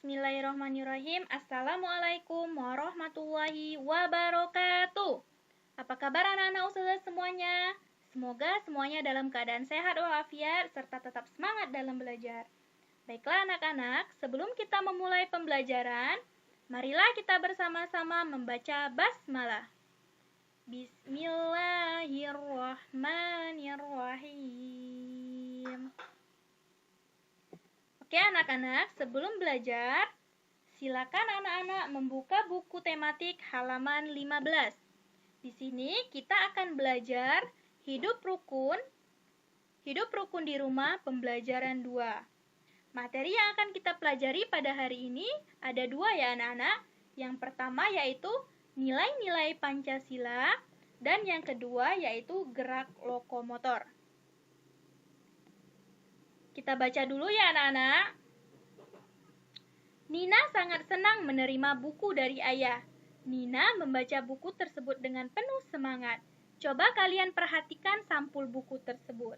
Bismillahirrahmanirrahim. Assalamualaikum warahmatullahi wabarakatuh. Apa kabar anak-anak ustazah semuanya? Semoga semuanya dalam keadaan sehat walafiat serta tetap semangat dalam belajar. Baiklah anak-anak, sebelum kita memulai pembelajaran, marilah kita bersama-sama membaca basmalah. Bismillahirrahmanirrahim. Oke anak-anak, sebelum belajar, silakan anak-anak membuka buku tematik halaman 15. Di sini kita akan belajar hidup rukun di rumah pembelajaran 2. Materi yang akan kita pelajari pada hari ini ada 2 ya anak-anak. Yang pertama yaitu nilai-nilai Pancasila dan yang kedua yaitu gerak lokomotor. Kita baca dulu ya anak-anak. Nina sangat senang menerima buku dari ayah. Nina membaca buku tersebut dengan penuh semangat. Coba kalian perhatikan sampul buku tersebut.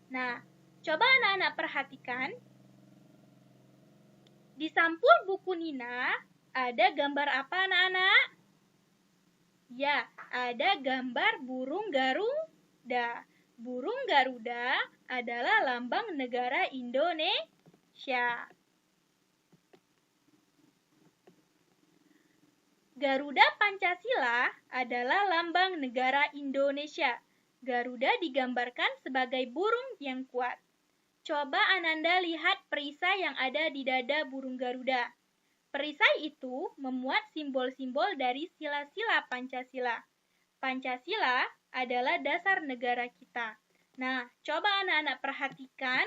Nah, coba anak-anak perhatikan. Di sampul buku Nina ada gambar apa anak-anak? Ya, ada gambar burung Garuda. Burung Garuda adalah lambang negara Indonesia. Garuda Pancasila adalah lambang negara Indonesia. Garuda digambarkan sebagai burung yang kuat. Coba Ananda lihat perisai yang ada di dada burung Garuda. Perisai itu memuat simbol-simbol dari sila-sila Pancasila. Pancasila adalah dasar negara kita. Nah, coba anak-anak perhatikan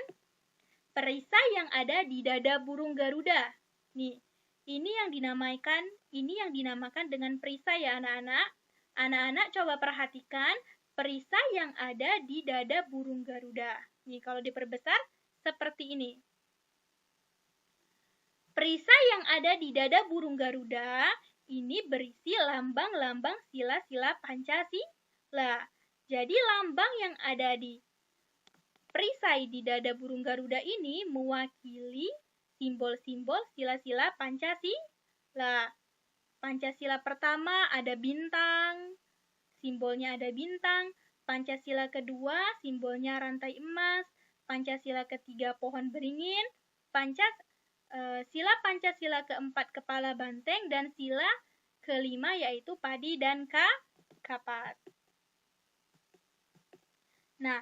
perisai yang ada di dada burung Garuda. Nih, ini yang dinamakan dengan perisai ya anak-anak. Anak-anak coba perhatikan perisai yang ada di dada burung Garuda. Nih, kalau diperbesar seperti ini. Perisai yang ada di dada burung Garuda ini berisi lambang-lambang sila-sila Pancasila. Jadi lambang yang ada di perisai di dada burung Garuda ini mewakili simbol-simbol sila-sila Pancasila. Pancasila pertama ada bintang, simbolnya ada bintang. Pancasila kedua simbolnya rantai emas. Pancasila ketiga pohon beringin. Sila Pancasila keempat kepala banteng dan sila kelima yaitu padi dan kapat. Nah,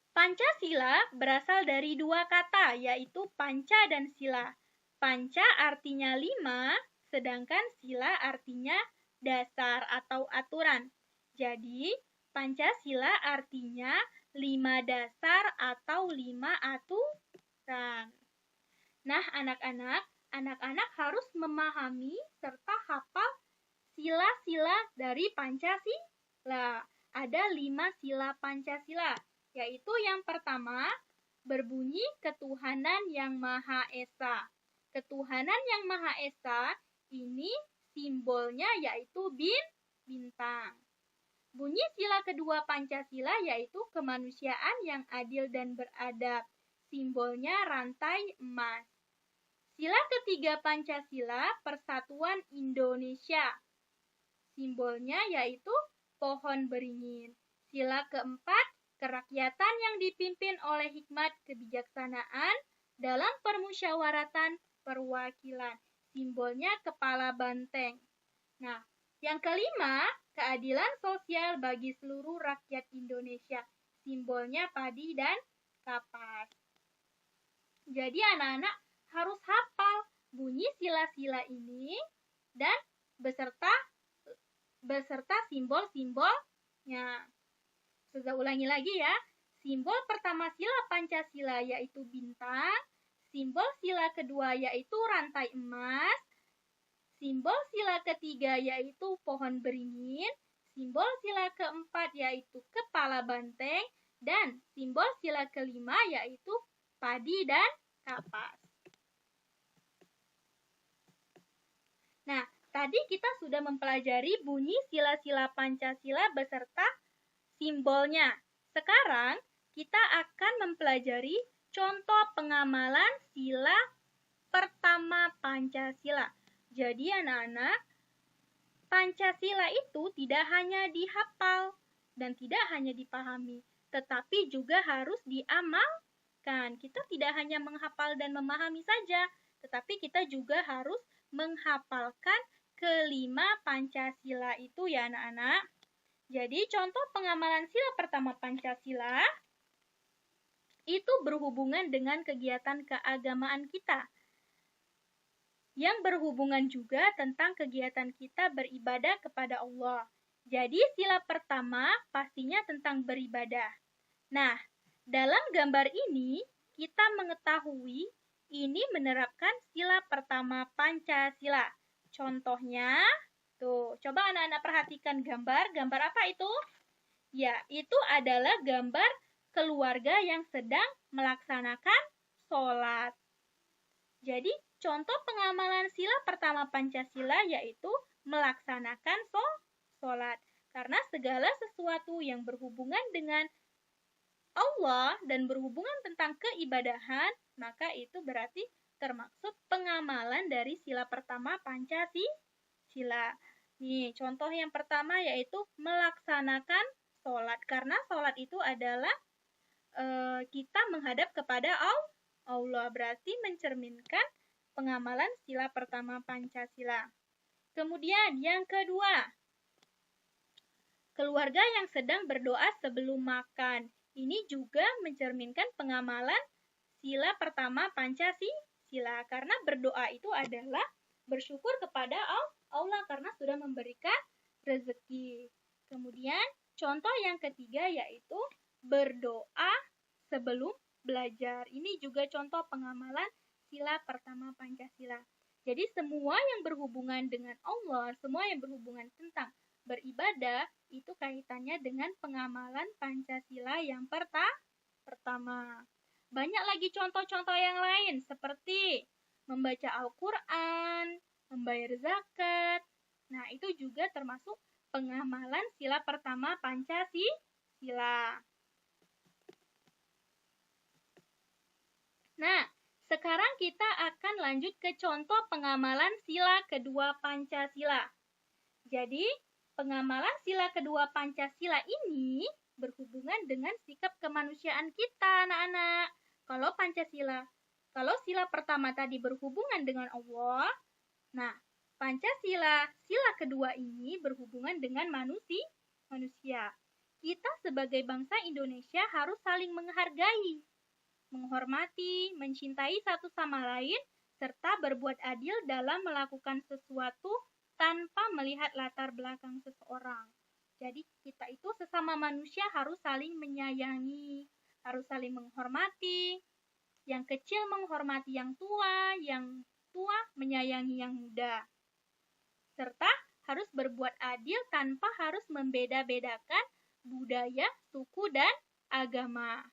Pancasila berasal dari 2 kata yaitu panca dan sila. Panca artinya 5, sedangkan sila artinya dasar atau aturan. Jadi, Pancasila artinya 5 dasar atau 5 aturan. Nah, anak-anak harus memahami serta hafal sila-sila dari Pancasila. Ada 5 sila Pancasila, yaitu yang pertama, berbunyi ketuhanan yang Maha Esa. Ketuhanan yang Maha Esa ini simbolnya yaitu bintang. Bunyi sila kedua Pancasila yaitu kemanusiaan yang adil dan beradab. Simbolnya rantai emas. Sila ketiga Pancasila, persatuan Indonesia. Simbolnya yaitu pohon beringin. Sila keempat, kerakyatan yang dipimpin oleh hikmat kebijaksanaan dalam permusyawaratan perwakilan. Simbolnya kepala banteng. Nah, yang kelima, keadilan sosial bagi seluruh rakyat Indonesia. Simbolnya padi dan kapas. Jadi anak-anak harus hafal bunyi sila-sila ini dan beserta simbol-simbolnya. Saya ulangi lagi ya. Simbol pertama sila Pancasila yaitu bintang. Simbol sila kedua yaitu rantai emas. Simbol sila ketiga yaitu pohon beringin. Simbol sila keempat yaitu kepala banteng. Dan simbol sila kelima yaitu padi dan kapas. Nah, tadi kita sudah mempelajari bunyi sila-sila Pancasila beserta simbolnya. Sekarang kita akan mempelajari contoh pengamalan sila pertama Pancasila. Jadi anak-anak, Pancasila itu tidak hanya dihafal dan tidak hanya dipahami, tetapi juga harus diamalkan. Kita tidak hanya menghafal dan memahami saja, tetapi kita juga harus menghafalkan kelima Pancasila itu ya anak-anak. Jadi contoh pengamalan sila pertama Pancasila itu berhubungan dengan kegiatan keagamaan kita, yang berhubungan juga tentang kegiatan kita beribadah kepada Allah. Jadi sila pertama pastinya tentang beribadah. Nah, dalam gambar ini kita mengetahui ini menerapkan sila pertama Pancasila. Contohnya, tuh, coba anak-anak perhatikan gambar. Gambar apa itu? Ya, itu adalah gambar keluarga yang sedang melaksanakan sholat. Jadi, contoh pengamalan sila pertama Pancasila yaitu melaksanakan sholat. Karena segala sesuatu yang berhubungan dengan Allah dan berhubungan tentang keibadahan, maka itu berarti termaksud pengamalan dari sila pertama Pancasila. Nih, contoh yang pertama yaitu melaksanakan sholat. Karena sholat itu adalah kita menghadap kepada Allah, berarti mencerminkan pengamalan sila pertama Pancasila. Kemudian yang kedua, keluarga yang sedang berdoa sebelum makan. Ini juga mencerminkan pengamalan sila pertama Pancasila. Karena berdoa itu adalah bersyukur kepada Allah karena sudah memberikan rezeki. Kemudian contoh yang ketiga yaitu berdoa sebelum belajar. Ini juga contoh pengamalan sila pertama Pancasila. Jadi semua yang berhubungan dengan Allah, semua yang berhubungan tentang beribadah, itu kaitannya dengan pengamalan Pancasila yang pertama. Banyak lagi contoh-contoh yang lain seperti membaca Al-Quran, membayar zakat. Nah, itu juga termasuk pengamalan sila pertama Pancasila. Nah, sekarang kita akan lanjut ke contoh pengamalan sila kedua Pancasila. Jadi, pengamalan sila kedua Pancasila ini berhubungan dengan sikap kemanusiaan kita, anak-anak. Kalau sila pertama tadi berhubungan dengan Allah, nah, Pancasila, sila kedua ini berhubungan dengan manusia. Kita sebagai bangsa Indonesia harus saling menghargai, menghormati, mencintai satu sama lain, serta berbuat adil dalam melakukan sesuatu tanpa melihat latar belakang seseorang. Jadi kita itu sesama manusia harus saling menyayangi, harus saling menghormati. Yang kecil menghormati yang tua menyayangi yang muda. Serta harus berbuat adil tanpa harus membeda-bedakan budaya, suku, dan agama.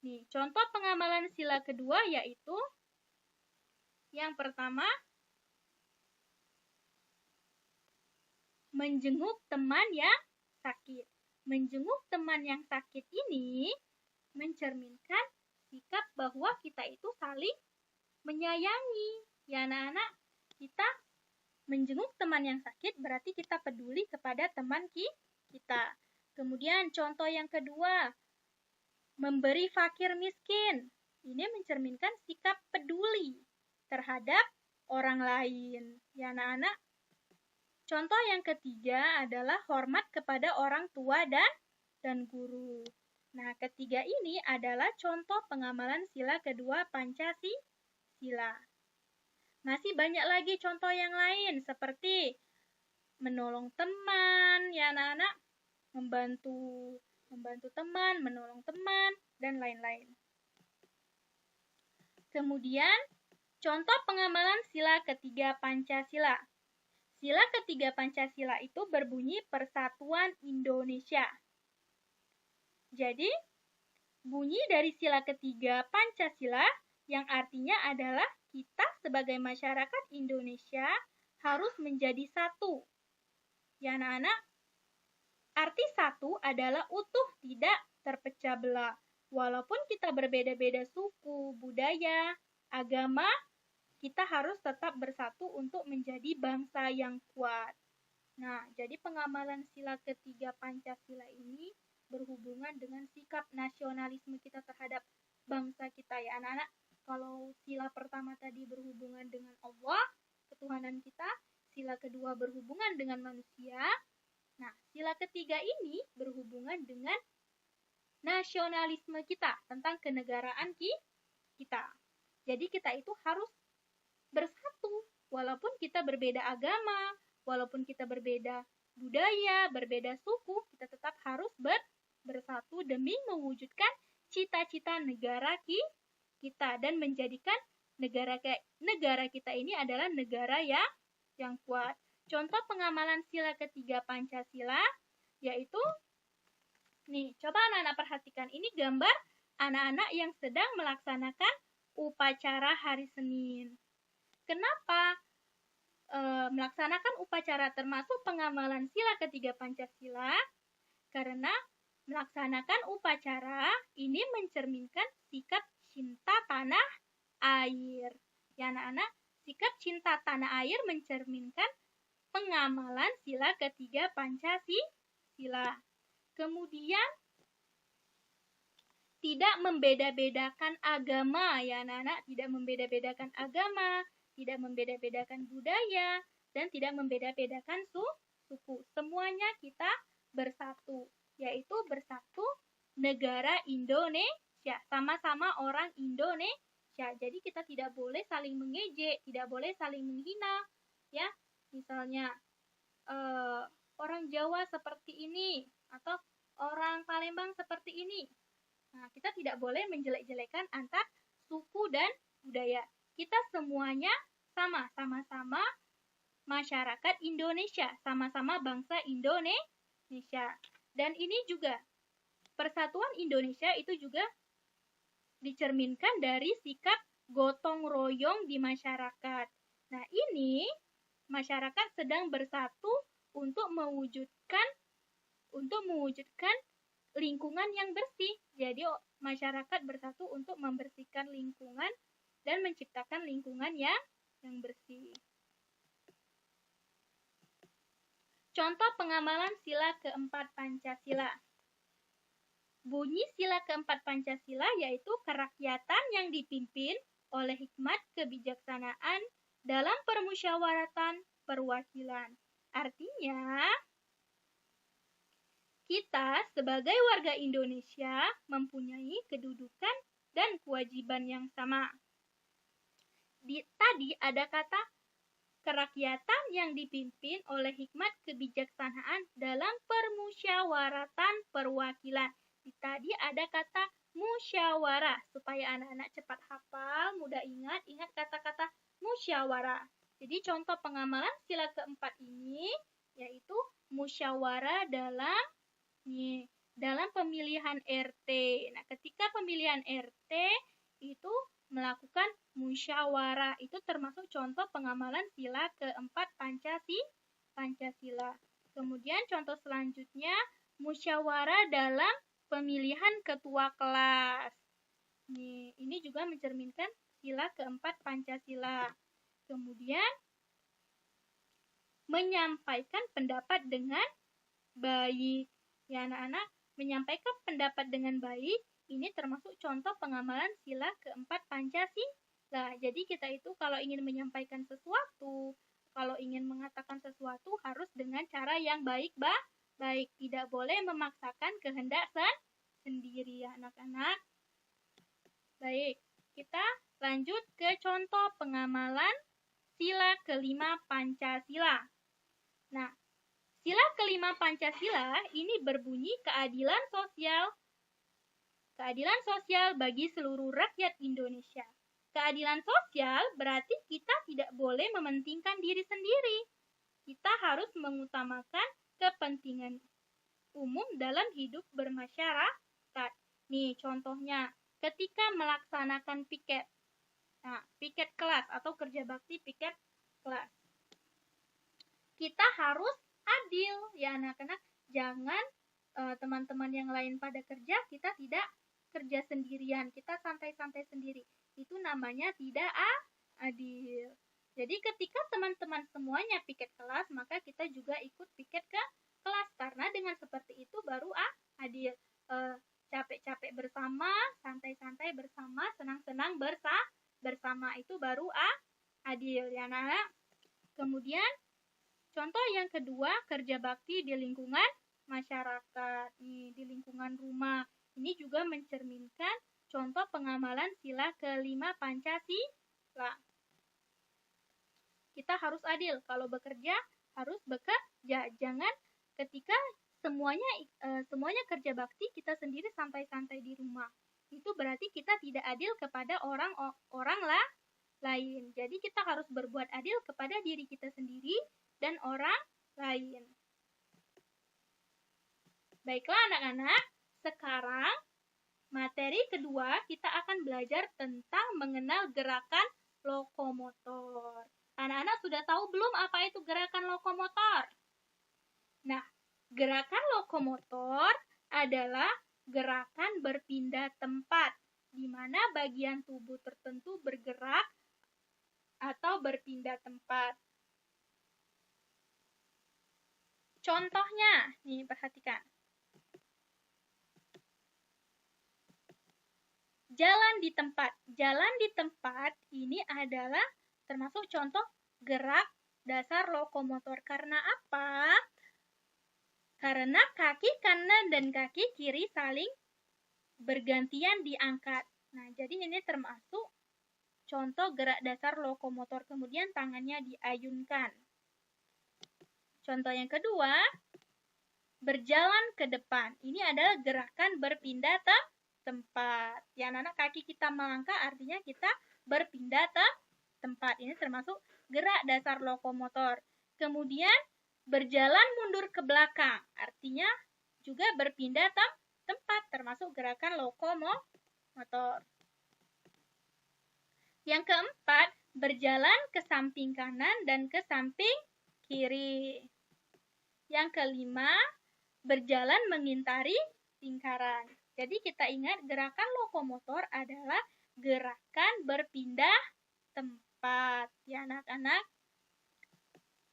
Nih, contoh pengamalan sila kedua yaitu yang pertama, menjenguk teman yang sakit. Menjenguk teman yang sakit ini mencerminkan sikap bahwa kita itu saling menyayangi. Ya anak-anak, kita menjenguk teman yang sakit berarti kita peduli kepada teman kita. Kemudian contoh yang kedua, memberi fakir miskin. Ini mencerminkan sikap peduli terhadap orang lain. Ya anak-anak, contoh yang ketiga adalah hormat kepada orang tua dan guru. Nah, ketiga ini adalah contoh pengamalan sila kedua Pancasila. Masih banyak lagi contoh yang lain seperti menolong teman, ya anak-anak, membantu teman, menolong teman, dan lain-lain. Kemudian, contoh pengamalan sila ketiga Pancasila. Sila ketiga Pancasila itu berbunyi Persatuan Indonesia. Jadi, bunyi dari sila ketiga Pancasila yang artinya adalah kita sebagai masyarakat Indonesia harus menjadi satu. Ya anak-anak, arti satu adalah utuh, tidak terpecah belah. Walaupun kita berbeda-beda suku, budaya, agama, kita harus tetap bersatu untuk menjadi bangsa yang kuat. Nah, jadi pengamalan sila ketiga Pancasila ini berhubungan dengan sikap nasionalisme kita terhadap bangsa kita ya anak-anak. Kalau sila pertama tadi berhubungan dengan Allah, ketuhanan kita, sila kedua berhubungan dengan manusia. Nah, sila ketiga ini berhubungan dengan nasionalisme kita, tentang kenegaraan kita. Jadi kita itu harus bersatu, walaupun kita berbeda agama, walaupun kita berbeda budaya, berbeda suku, kita tetap harus bersatu demi mewujudkan cita-cita negara kita dan menjadikan negara kita ini adalah negara yang kuat. Contoh pengamalan sila ketiga Pancasila yaitu nih, coba anak-anak perhatikan, ini gambar anak-anak yang sedang melaksanakan upacara hari Senin. Kenapa melaksanakan upacara termasuk pengamalan sila ketiga Pancasila? Karena melaksanakan upacara ini mencerminkan sikap cinta tanah air. Ya anak-anak, sikap cinta tanah air mencerminkan pengamalan sila ketiga Pancasila. Kemudian tidak membeda-bedakan agama ya anak-anak, tidak membeda-bedakan agama, tidak membeda-bedakan budaya, dan tidak membeda-bedakan suku. Semuanya kita bersatu, yaitu bersatu negara Indonesia, sama-sama orang Indonesia. Jadi kita tidak boleh saling mengejek, tidak boleh saling menghina, ya. Misalnya orang Jawa seperti ini atau orang Palembang seperti ini. Nah, kita tidak boleh menjelek-jelekan antar suku dan budaya. Kita semuanya sama-sama masyarakat Indonesia, sama-sama bangsa Indonesia. Dan ini juga persatuan Indonesia itu juga dicerminkan dari sikap gotong royong di masyarakat. Nah, ini masyarakat sedang bersatu untuk mewujudkan lingkungan yang bersih. Jadi masyarakat bersatu untuk membersihkan lingkungan dan menciptakan lingkungan yang bersih. Contoh pengamalan sila keempat Pancasila. Bunyi sila keempat Pancasila yaitu kerakyatan yang dipimpin oleh hikmat kebijaksanaan dalam permusyawaratan perwakilan. Artinya, kita sebagai warga Indonesia mempunyai kedudukan dan kewajiban yang sama. Tadi ada kata kerakyatan yang dipimpin oleh hikmat kebijaksanaan dalam permusyawaratan perwakilan. Tadi ada kata musyawarah, supaya anak-anak cepat hafal, mudah ingat kata-kata musyawarah. Jadi contoh pengamalan sila keempat ini yaitu musyawarah dalam pemilihan RT. Nah, ketika pemilihan RT itu melakukan musyawarah, itu termasuk contoh pengamalan sila keempat Pancasila. Kemudian contoh selanjutnya musyawarah dalam pemilihan ketua kelas. Ini juga mencerminkan sila keempat Pancasila. Kemudian menyampaikan pendapat dengan baik. Ya anak-anak, menyampaikan pendapat dengan baik ini termasuk contoh pengamalan sila keempat Pancasila. Jadi kita itu kalau ingin menyampaikan sesuatu, kalau ingin mengatakan sesuatu harus dengan cara yang baik. Tidak boleh memaksakan kehendak sendiri ya anak-anak. Baik, kita lanjut ke contoh pengamalan sila kelima Pancasila. Nah, sila kelima Pancasila ini berbunyi keadilan sosial bagi seluruh rakyat Indonesia. Keadilan sosial berarti kita tidak boleh mementingkan diri sendiri. Kita harus mengutamakan kepentingan umum dalam hidup bermasyarakat. Nih contohnya, ketika melaksanakan piket. Nah, piket kelas atau kerja bakti piket kelas. Kita harus adil ya anak-anak. Jangan teman-teman yang lain pada kerja, kita tidak kerja sendirian. Kita santai-santai sendiri. Itu namanya tidak adil. Jadi ketika teman-teman semuanya piket kelas, maka kita juga ikut piket ke kelas. Karena dengan seperti itu baru adil. Capek-capek bersama, santai-santai bersama, senang-senang bersama itu baru adil ya anak. Kemudian contoh yang kedua, kerja bakti di lingkungan masyarakat, nih, di lingkungan rumah. Ini juga mencerminkan contoh pengamalan sila kelima Pancasila. Kita harus adil. Kalau bekerja, harus bekerja. Jangan ketika semuanya kerja bakti, kita sendiri santai-santai di rumah. Itu berarti kita tidak adil kepada orang lain. Jadi kita harus berbuat adil kepada diri kita sendiri dan orang lain. Baiklah anak-anak, sekarang materi kedua kita akan belajar tentang mengenal gerakan lokomotor. Anak-anak sudah tahu belum apa itu gerakan lokomotor? Nah, gerakan lokomotor adalah gerakan berpindah tempat, di mana bagian tubuh tertentu bergerak atau berpindah tempat. Contohnya, nih perhatikan. Jalan di tempat. Jalan di tempat ini adalah termasuk contoh gerak dasar lokomotor. Karena apa? Karena kaki kanan dan kaki kiri saling bergantian diangkat. Nah, jadi ini termasuk contoh gerak dasar lokomotor. Kemudian tangannya diayunkan. Contoh yang kedua, berjalan ke depan. Ini adalah gerakan berpindah tempat. Ya, anak-anak, kaki kita melangkah artinya kita berpindah tempat. Ini termasuk gerak dasar lokomotor. Kemudian berjalan mundur ke belakang, artinya juga berpindah tempat, termasuk gerakan lokomotor. Yang keempat, berjalan ke samping kanan dan ke samping kiri. Yang kelima, berjalan mengitari lingkaran. Jadi kita ingat gerakan lokomotor adalah gerakan berpindah tempat, ya anak-anak.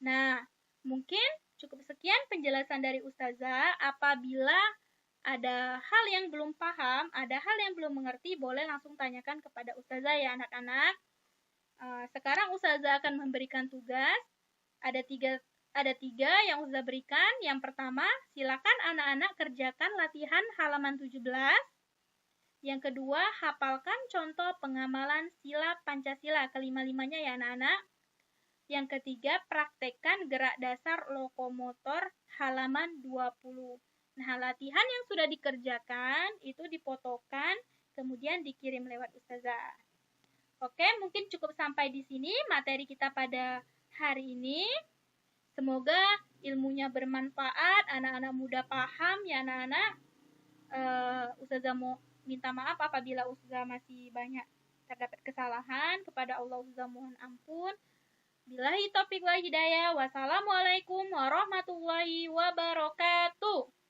Nah, mungkin cukup sekian penjelasan dari Ustazah. Apabila ada hal yang belum paham, ada hal yang belum mengerti, boleh langsung tanyakan kepada Ustazah ya anak-anak. Sekarang Ustazah akan memberikan tugas. Ada tiga yang Ustazah berikan. Yang pertama, silakan anak-anak kerjakan latihan halaman 17. Yang kedua, hafalkan contoh pengamalan sila Pancasila kelima-limanya ya anak-anak. Yang ketiga, praktekkan gerak dasar lokomotor halaman 20. Nah, latihan yang sudah dikerjakan itu difotokan, kemudian dikirim lewat Ustazah. Oke, mungkin cukup sampai di sini materi kita pada hari ini. Semoga ilmunya bermanfaat, anak-anak muda paham ya anak-anak. Ustazah mau minta maaf apabila Ustazah masih banyak terdapat kesalahan. Kepada Allah Ustazah mohon ampun. Billahi taufiq wal hidayah. Wassalamualaikum warahmatullahi wabarakatuh.